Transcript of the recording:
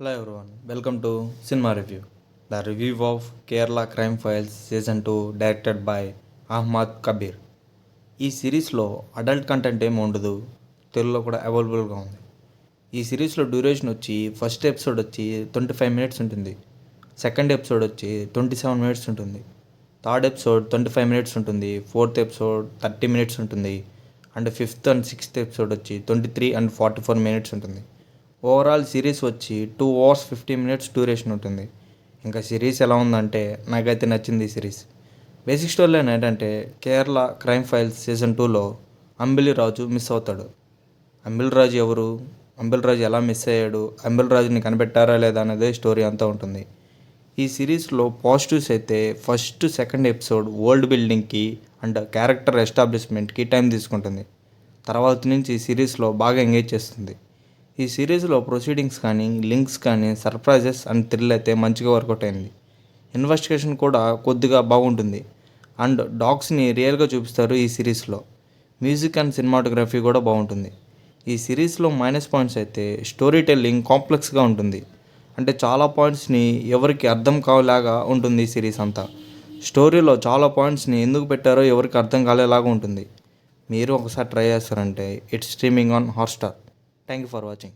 Hello everyone, welcome to Cinema Review, the review of Kerala Crime Files Season 2 directed by Ahmed Kabir. ఈ సిరీస్లో adult content ఏమి ఉండదు, తెలుగులో కూడా అవైలబుల్గా ఉంది. ఈ సిరీస్లో డ్యూరేషన్ వచ్చి ఫస్ట్ ఎపిసోడ్ వచ్చి 25 మినిట్స్ ఉంటుంది, సెకండ్ ఎపిసోడ్ వచ్చి 27 మినిట్స్ ఉంటుంది, థర్డ్ ఎపిసోడ్ 25 మినిట్స్ ఉంటుంది, ఫోర్త్ ఎపిసోడ్ 30 మినిట్స్ ఉంటుంది, and fifth and sixth episode వచ్చి 23 అండ్ 44 మినిట్స్ ఉంటుంది. ఓవరాల్ సిరీస్ వచ్చి 2 అవర్స్ 50 మినిట్స్ డ్యూరేషన్ ఉంటుంది. ఇంకా సిరీస్ ఎలా ఉందంటే నాకైతే నచ్చింది ఈ సిరీస్. బేసిక్ స్టోరీలో ఏంటంటే కేరళ క్రైమ్ ఫైల్స్ సీజన్ 2లో అంబిలి రాజు మిస్ అవుతాడు. అంబిల్ రాజు ఎవరు, అంబిల్ రాజు ఎలా మిస్ అయ్యాడు, అంబిల్ రాజుని కనిపెట్టారా లేదా అనేదే స్టోరీ అంతా ఉంటుంది. ఈ సిరీస్లో పాజిటివ్స్ అయితే ఫస్ట్ సెకండ్ ఎపిసోడ్ వరల్డ్ బిల్డింగ్కి అండ్ క్యారెక్టర్ ఎస్టాబ్లిష్మెంట్కి టైం తీసుకుంటుంది. తర్వాత నుంచి ఈ సిరీస్లో బాగా ఎంగేజ్ చేస్తుంది. ఈ సిరీస్లో ప్రొసీడింగ్స్ కానీ లింక్స్ కానీ సర్ప్రైజెస్ అండ్ థ్రిల్ అయితే మంచిగా వర్కౌట్ అయింది. ఇన్వెస్టిగేషన్ కూడా కొద్దిగా బాగుంటుంది అండ్ డాగ్స్ని రియల్గా చూపిస్తారు ఈ సిరీస్లో. మ్యూజిక్ అండ్ సినిమాటోగ్రఫీ కూడా బాగుంటుంది. ఈ సిరీస్లో మైనస్ పాయింట్స్ అయితే స్టోరీ టెల్లింగ్ కాంప్లెక్స్గా ఉంటుంది. అంటే చాలా పాయింట్స్ని ఎవరికి అర్థం కాలేలాగా ఉంటుంది ఈ సిరీస్ అంతా. స్టోరీలో చాలా పాయింట్స్ని ఎందుకు పెట్టారో ఎవరికి అర్థం కాలేలాగా ఉంటుంది. మీరు ఒకసారి ట్రై చేస్తారంటే it's streaming on Hotstar. Thank you for watching.